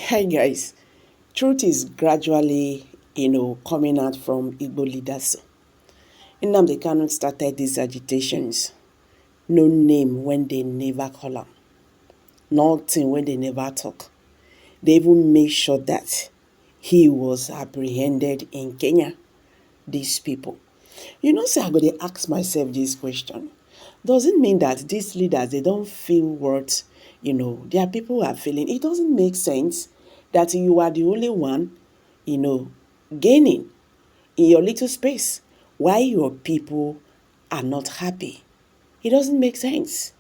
Hi guys, truth is gradually, coming out from Igbo leaders. Nnamdi Kanu started these agitations. No name when they never call am. Nothing when they never talk. They even make sure that he was apprehended in Kenya. These people. Say I go to ask myself this question. Does it mean that these leaders they don't feel what their people are feeling? It doesn't make sense that you are the only one, you know, gaining in your little space while your people are not happy. It doesn't make sense.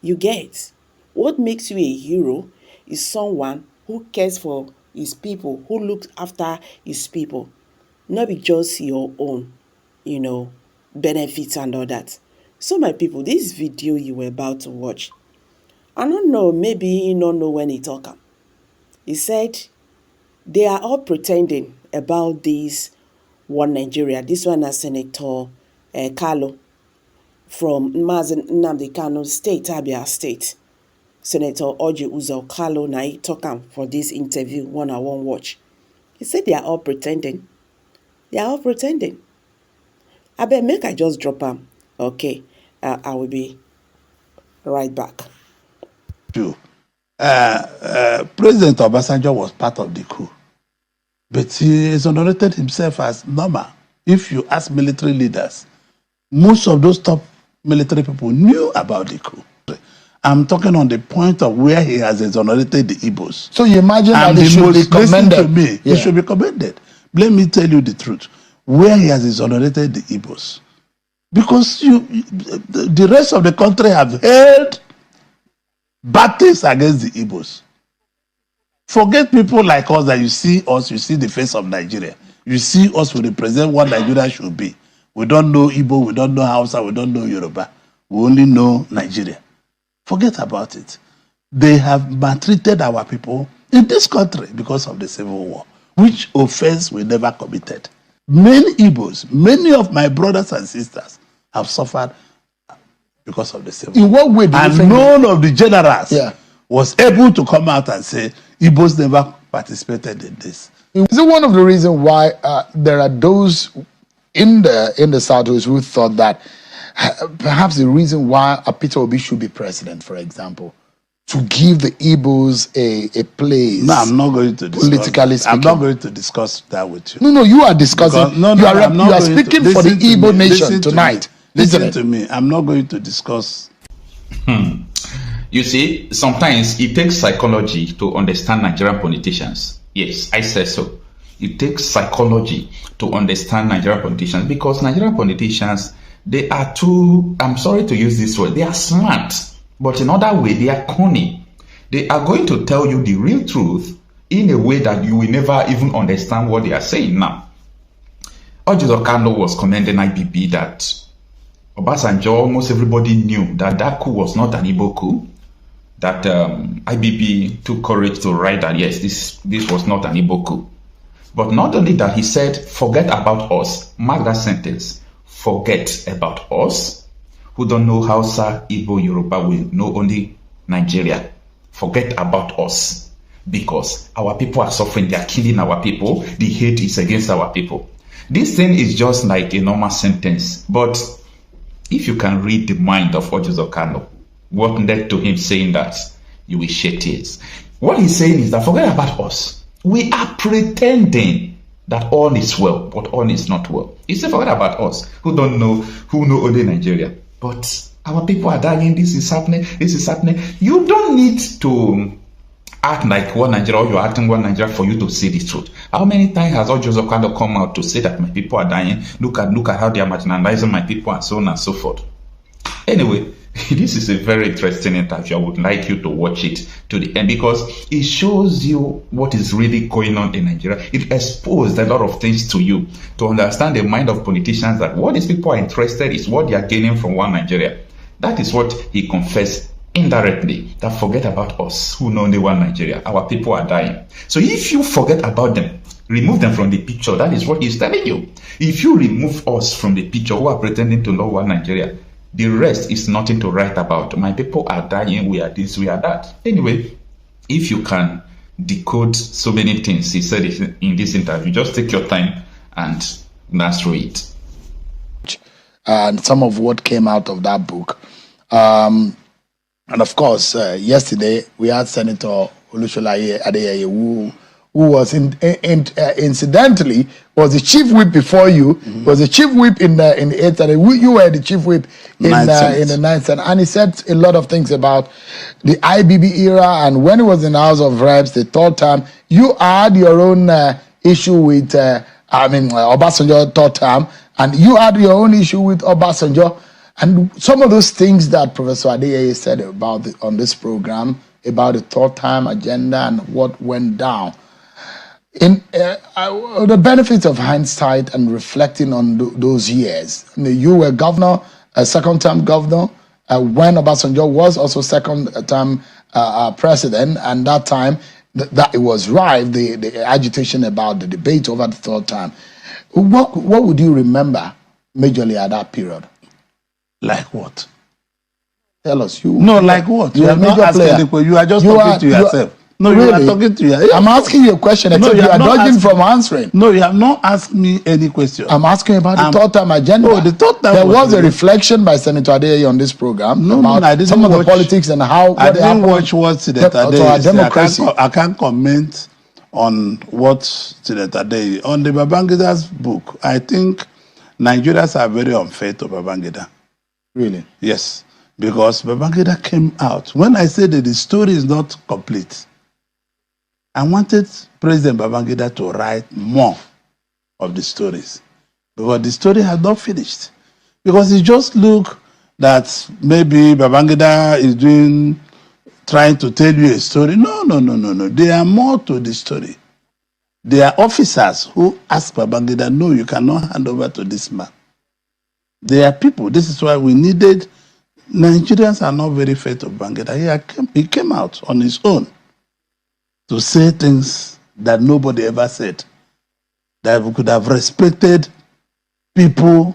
You get what makes you a hero is someone who cares for his people, who looks after his people, not be just your own, you know, benefits and all that. So my people, this video you were about to watch, I don't know, maybe you don't know when he talk am. He said they are all pretending about this one Nigeria. This one is Senator Kalu from Mazen Nnamdi Kanu State, Abia State. Senator Orji Kalu na he talk am for this interview one I won't watch. He said they are all pretending. They are all pretending. I bet make I just drop am. Okay, I will be right back. President Obasanjo was part of the coup, but he exonerated himself as normal. If you ask military leaders, most of those top military people knew about the coup. I'm talking on the point of where he has exonerated the Igbos. So you imagine that he should be commended. To me, he should be commended. Let me tell you the truth. Where he has exonerated the Igbos. Because the rest of the country have held battles against the Igbos. Forget people like us that you see us, you see the face of Nigeria. You see us, we represent what Nigeria should be. We don't know Igbo, we don't know Hausa, we don't know Yoruba. We only know Nigeria. Forget about it. They have maltreated our people in this country because of the Civil War, which offense we never committed. Many Igbos, many of my brothers and sisters have suffered because of the Civil War. In what way do you think? None of the generals was able to come out and say Igbos never participated in this. Is it one of the reasons why there are those in the Southwest who thought that perhaps the reason why Peter Obi should be president, for example, to give the Igbos a place? No, I'm not going to discuss. Politically speaking, I'm not going to discuss that with you. No, you are discussing. You are speaking for the Igbo nation tonight. Listen to me. I'm not going to discuss. You see, sometimes it takes psychology to understand Nigerian politicians. Yes, I say so. It takes psychology to understand Nigerian politicians because Nigerian politicians, they are too, I'm sorry to use this word, they are smart, but in other way, they are cunning. They are going to tell you the real truth in a way that you will never even understand what they are saying now. Orji Kanu was commending IBB that Obasanjo, almost everybody knew that that coup was not an Igbo coup, that IBB took courage to write that, yes, this was not an Igbo coup. But not only that, he said, forget about us. Mark that sentence. Forget about us, who don't know Hausa, Igbo, Yoruba, we know only Nigeria. Forget about us, because our people are suffering. They are killing our people. The hate is against our people. This thing is just like a normal sentence. But if you can read the mind of Orji Kanu, what led to him saying that, you will shed tears. What he's saying is that forget about us. We are pretending that all is well, but all is not well. He said, forget about us, who know only Nigeria. But our people are dying, this is happening. You don't need to act like one Nigeria, or you're acting one Nigeria for you to see the truth. How many times has Orji Kanu come out to say that my people are dying? Look at how they are marginalizing my people and so on and so forth. Anyway, this is a very interesting interview. I would like you to watch it to the end because it shows you what is really going on in Nigeria. It exposed a lot of things to you to understand the mind of politicians, that what these people are interested is what they are gaining from one Nigeria. That is what he confessed indirectly, that forget about us, who know only one Nigeria. Our people are dying. So if you forget about them, remove them from the picture, that is what he's telling you. If you remove us from the picture, who are pretending to know one Nigeria, the rest is nothing to write about. My people are dying, we are this, we are that. Anyway, if you can decode so many things he said in this interview. Just take your time and that's through it. And some of what came out of that book. And of course, yesterday we had Senator Olusola Adeyeye, who was incidentally was the chief whip before you, was the chief whip in the 8th Senate. You were the chief whip in the 9th Senate. And he said a lot of things about the IBB era, and when he was in the House of Reps the 3rd time, you had your own issue with Obasanjo 3rd time, and you had your own issue with Obasanjo. And some of those things that Professor Adeyeye said about on this program, about the 3rd time agenda and what went down. In the benefits of hindsight and reflecting on those years, you were governor, a 2nd-term governor, when Obasanjo was also 2nd-term president, and that time that it was rife, the agitation about the debate over the 3rd time. What would you remember majorly at that period? Like what? Tell us. Like what? You are not asking the, you are just talking to yourself. No, really? You are talking to yourself. I'm asking you a question, except you are dodging from answering. No, you have not asked me any question. I'm asking about the 3rd time agenda. Oh, the 3rd time. There was a reflection by Senator Adeyeye on this program about I didn't some of watch, the politics and how I didn't watch what Senator Adeyeye said. I can't comment on what Senator Adeyeye on the Babangida's book. I think Nigerians are very unfair to Babangida. Really? Yes, because Babangida came out. When I said that the story is not complete, I wanted President Babangida to write more of the stories, because the story had not finished. Because it just looked that maybe Babangida is trying to tell you a story. No. There are more to the story. There are officers who ask Babangida, no, you cannot hand over to this man. There are people. This is why we needed. Nigerians are not very fair to Babangida. He came out on his own to say things that nobody ever said. That we could have respected people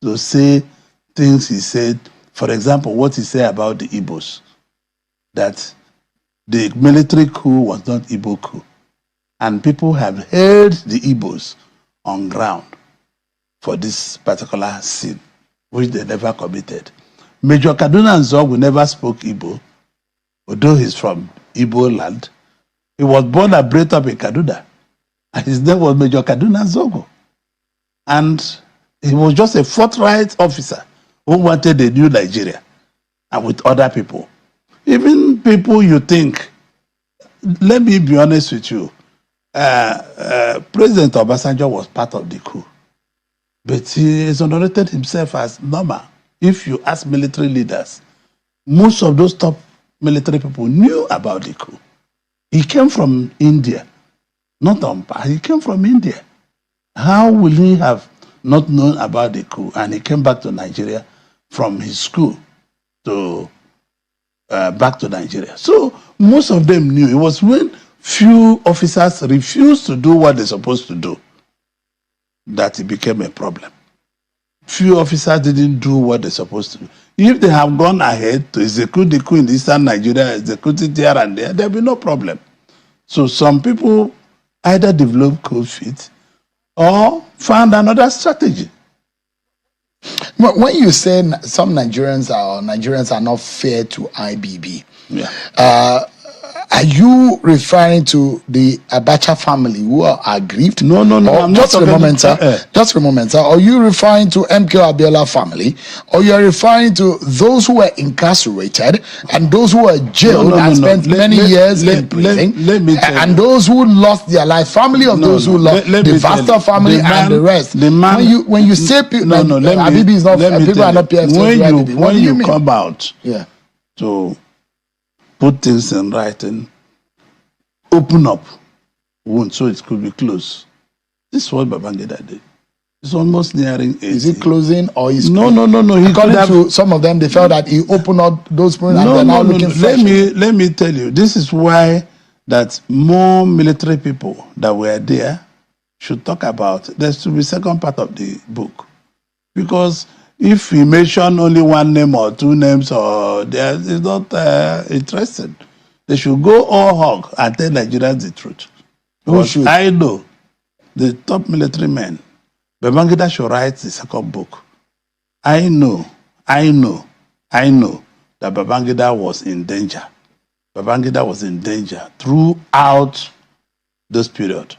to say things he said. For example, what he said about the Igbos. That the military coup was not Igbo coup. And people have held the Igbos on ground for this particular sin, which they never committed. Major Kaduna Nzogu never spoke Igbo, although he's from Igbo land. He was born and bred up in Kaduna, and his name was Major Kaduna Nzogu. And he was just a forthright officer who wanted a new Nigeria, and with other people. Even people you think, let me be honest with you, President Obasanjo was part of the coup. But he exonerated himself as normal. If you ask military leaders, most of those top military people knew about the coup. He came from India, not Umpa. He came from India. How will he have not known about the coup? And he came back to Nigeria from his school to back to Nigeria. So most of them knew. It was when few officers refused to do what they're supposed to do that it became a problem. Few officers didn't do what they're supposed to do. If they have gone ahead to execute the coup in Eastern Nigeria, execute it here and there'll be no problem. So some people either developed cold feet or found another strategy. When you say some Nigerians are not fair to IBB, are you referring to the Abacha family who are aggrieved? No. I'm just a moment, sir. Just a moment, sir. Are you referring to MK Abiola family, or you are referring to those who were incarcerated and those who were jailed and spent many years in prison, and those who lost their life? Family of those who lost the Vasta family and the rest. When you say Abibi is not people are not PFC. When you come out, to put things in writing, open up wounds so it could be closed. This is what Babangida did. It's almost nearing 80. Is it closing or is no? According to some of them, they felt that he opened up those points and they're now looking fresh. Let me tell you, this is why that more military people that were there should talk about. There should be second part of the book. Because if we mention only one name or two names, or there is not interested. They should go all hog and tell Nigerians the truth. Because should? I know the top military men, Babangida should write the second book. I know that Babangida was in danger. Babangida was in danger throughout this period.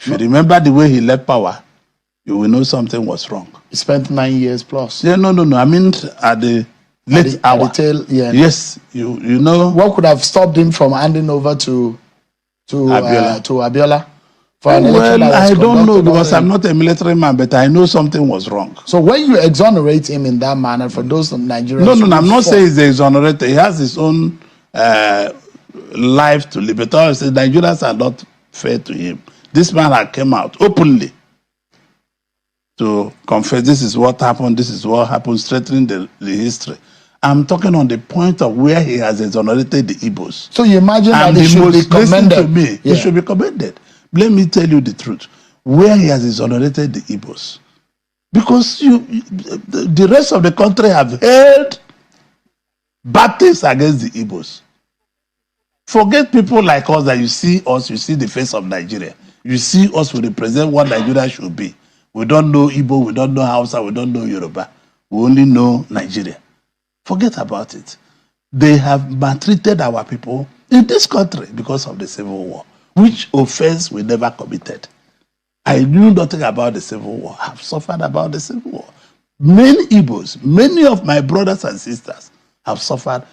If you remember the way he left power, you will know something was wrong. He spent 9 years plus. Yeah, no. I mean, at the late hour. At the tail, yeah. Yes, you know. What could have stopped him from handing over to Abiola? For an election that was I don't know conducted because I'm already? not a military man, but I know something was wrong. So when you exonerate him in that manner, for those Nigerians, No, who I'm not fought- saying he's exonerated. He has his own life to live. But I say Nigerians are not fair to him. This man had came out openly to confess this is what happened, strengthening the history. I'm talking on the point of where he has exonerated the Igbos. So you imagine And that he should be listen commended. to me, he should be commended. Let me tell you the truth. Where he has exonerated the Igbos. Because the rest of the country have held battles against the Igbos. Forget people like us that you see the face of Nigeria. You see us, we represent what Nigeria should be. We don't know Igbo, we don't know Hausa, we don't know Yoruba. We only know Nigeria. Forget about it. They have maltreated our people in this country because of the Civil War, which offense we never committed. I knew nothing about the Civil War. I have suffered about the Civil War. Many Igbos, many of my brothers and sisters have suffered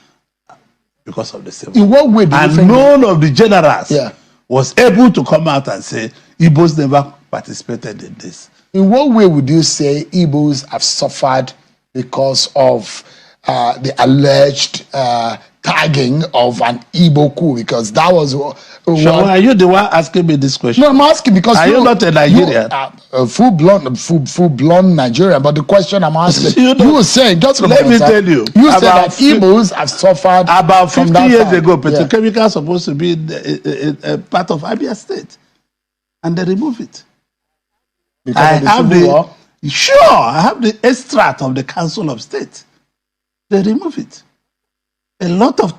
because of the Civil War. In what way do you And think? none of the generals Yeah. was able to come out and say Igbos never participated in this. In what way would you say Igbos have suffered because of the alleged tagging of an Igbo coup? Because that was Shawa, are you the one asking me this question? No, I'm asking because Are you not a Nigerian? You are a full-blown Nigerian. But the question I'm asking, you were saying, just Let me tell you, you said about that Igbos have suffered about from 50 that years side. ago, Yeah. petrochemical is supposed to be a part of Abia State, and they remove it. Because of the Civil War. I have the extract of the Council of State. They remove it. A lot of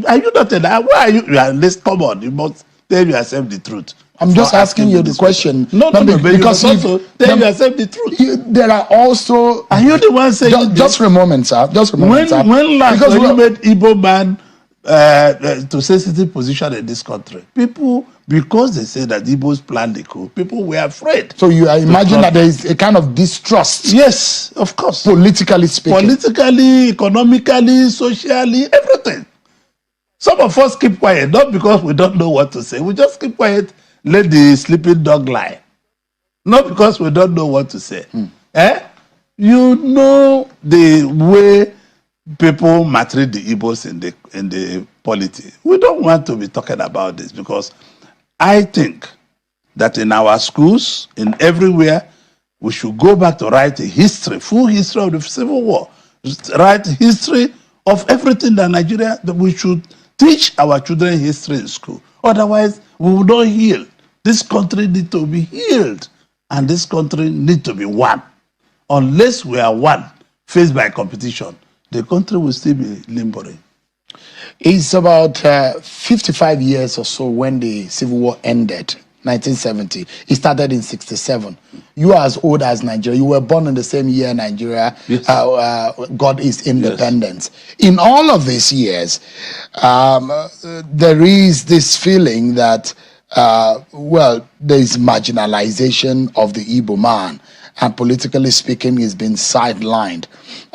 are you not why are you? Come on, you must tell yourself the truth. I'm just asking you the this question. No, but because you must also tell yourself the truth. there are also. Are you the one saying just for a moment, sir. Just for a moment, sir. When last Because you made Igbo man to sensitive position in this country, people, because they say that Igbos planned the coup, people were afraid. So you imagine that there is a kind of distrust. Yes, of course. Politically speaking. Politically, economically, socially, everything. Some of us keep quiet, not because we don't know what to say. We just keep quiet, let the sleeping dog lie. Not because we don't know what to say. You know the way people maltreat the Igbos in the polity. We don't want to be talking about this because I think that in our schools, in everywhere, we should go back to write a history, full history of the Civil War, write history of everything that Nigeria, that we should teach our children history in school. Otherwise, we will not heal. This country needs to be healed, and this country needs to be one. Unless we are one, faced by competition, the country will still be limbering. It's about 55 years or so when the Civil War ended, 1970. It started in 67. You are as old as Nigeria. You were born in the same year Nigeria got its independence. Yes. In all of these years, there is this feeling that, there is marginalization of the Igbo man. And politically speaking, he's been sidelined.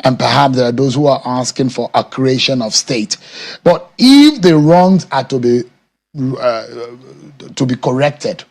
And perhaps there are those who are asking for a creation of state. But if the wrongs are to be corrected,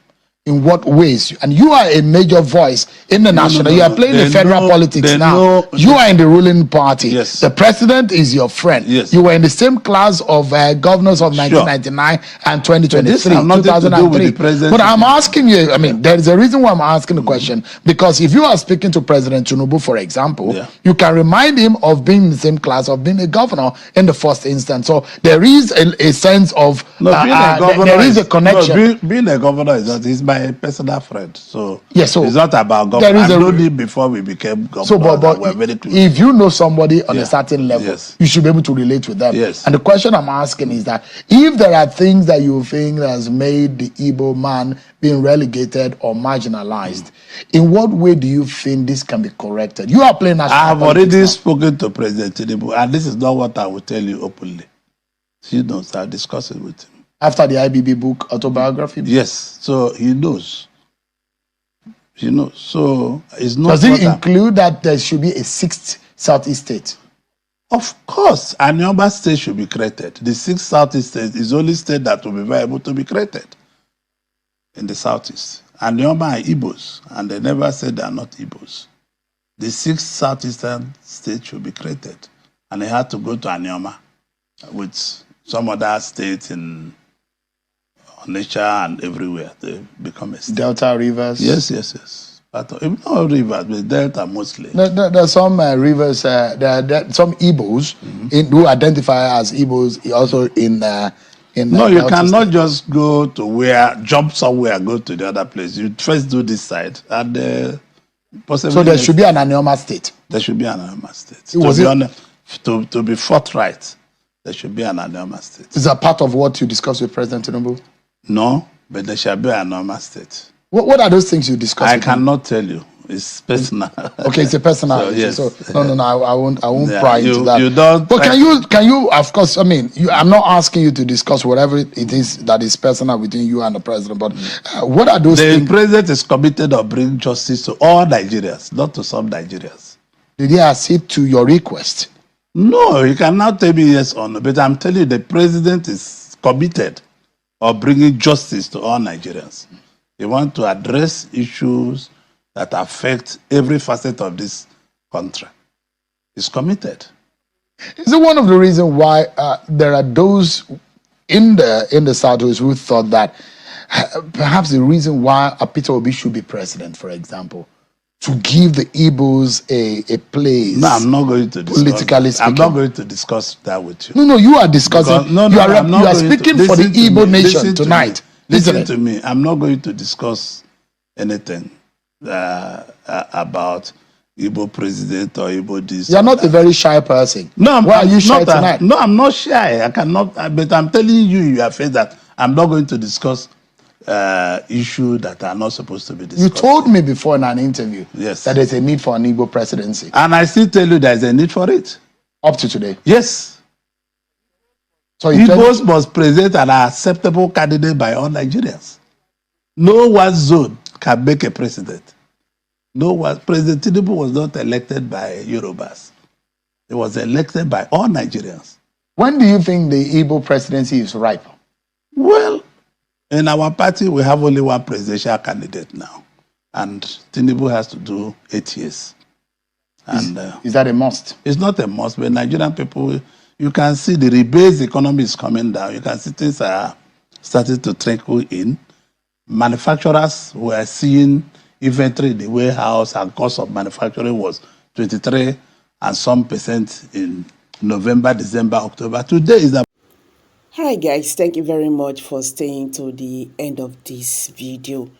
in what ways? And you are a major voice in the national. You are playing the federal politics now. You are in the ruling party. Yes. The president is your friend. Yes. You were in the same class of governors of 1999 and 2023, 2003. But I'm asking you, there is a reason why I'm asking the question. Because if you are speaking to President Tinubu, for example, you can remind him of being in the same class, of being a governor in the first instance. So there is a sense of, there is a connection. Being a governor is not, he's my my personal friend. So, yeah, so it's not about there government. is I a- known him before we became governor. So, but we're very close. if you know somebody on Yeah. a certain level, Yes. you should be able to relate with them. Yes. And the question I'm asking is that if there are things that you think has made the Igbo man being relegated or marginalized, in what way do you think this can be corrected? You are playing national I have politics already now. spoken to President Tinubu, and this is not what I will tell you openly. He knows. I'll discuss it with him. After the IBB book autobiography. Yes, so he knows. He knows. So it's not. Does it include that there should be a sixth Southeast state? Of course, Anioma state should be created. The sixth Southeast state is the only state that will be viable to be created in the Southeast. Anioma are Igbos, and they never said they are not Igbos. The sixth Southeastern state should be created, and they had to go to Anioma with some other states in Onitsha and everywhere. They become a state. Delta rivers. Yes. But not rivers, but Delta mostly. There are some rivers. There are some Igbos who identify as Igbos also in. No, you Delta cannot state. just go to jump somewhere, go to the other place. You first do this side, and possibly. So there should be an Anioma state. There should be an Anioma state. To be forthright, there should be an Anioma state. Is that part of what you discussed with President Tinubu? No, but there shall be an Anioma state. What are those things you discussed? I cannot tell you. It's personal. Okay, it's a personal So, issue. yes. So no, I won't Yeah, pry into that. You don't. But can you? Of course, I mean, I'm not asking you to discuss whatever it is that is personal between you and the president. But what are those The things? president is committed to bring justice to all Nigerians, not to some Nigerians. Did he accede to your request? No, you cannot tell me yes or no. But I'm telling you, the president is committed of bringing justice to all Nigerians. He wants to address issues that affect every facet of this country. He's committed. Is it one of the reasons why there are those in the Southwest who thought that perhaps the reason why Peter Obi should be president, for example, to give the Igbos a place? No, I'm not going to discuss. Politically speaking. I'm not going to discuss that with you. No, you are discussing. Because, you are speaking for the Igbo nation tonight. Listen to me. I'm not going to discuss anything about Igbo president or Igbo this. You're not a very shy person. No, why are you shy tonight? No, I'm not shy. I cannot. But I'm telling you are afraid that I'm not going to discuss issues that are not supposed to be discussed. You told me before in an interview Yes. that there's a need for an Igbo presidency. And I still tell you there's a need for it. Up to today. Yes. So you Igbos must present an acceptable candidate by all Nigerians. No one zone can make a president. No one. President Tinubu was not elected by Yorubas. He was elected by all Nigerians. When do you think the Igbo presidency is ripe? Well, in our party, we have only one presidential candidate now. And Tinubu has to do 8 years. And Is that a must? it's not a must, but Nigerian people, you can see the rebased economy is coming down. You can see things are starting to trickle in. Manufacturers were seeing inventory in the warehouse, and cost of manufacturing was 23 and some percent in November, December, October. Today is a. Hi guys, thank you very much for staying to the end of this video.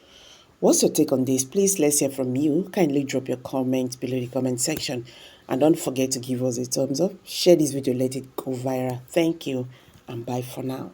What's your take on this? Please, let's hear from you. Kindly drop your comments below the comment section. And don't forget to give us a thumbs up. Share this video, let it go viral. Thank you and bye for now.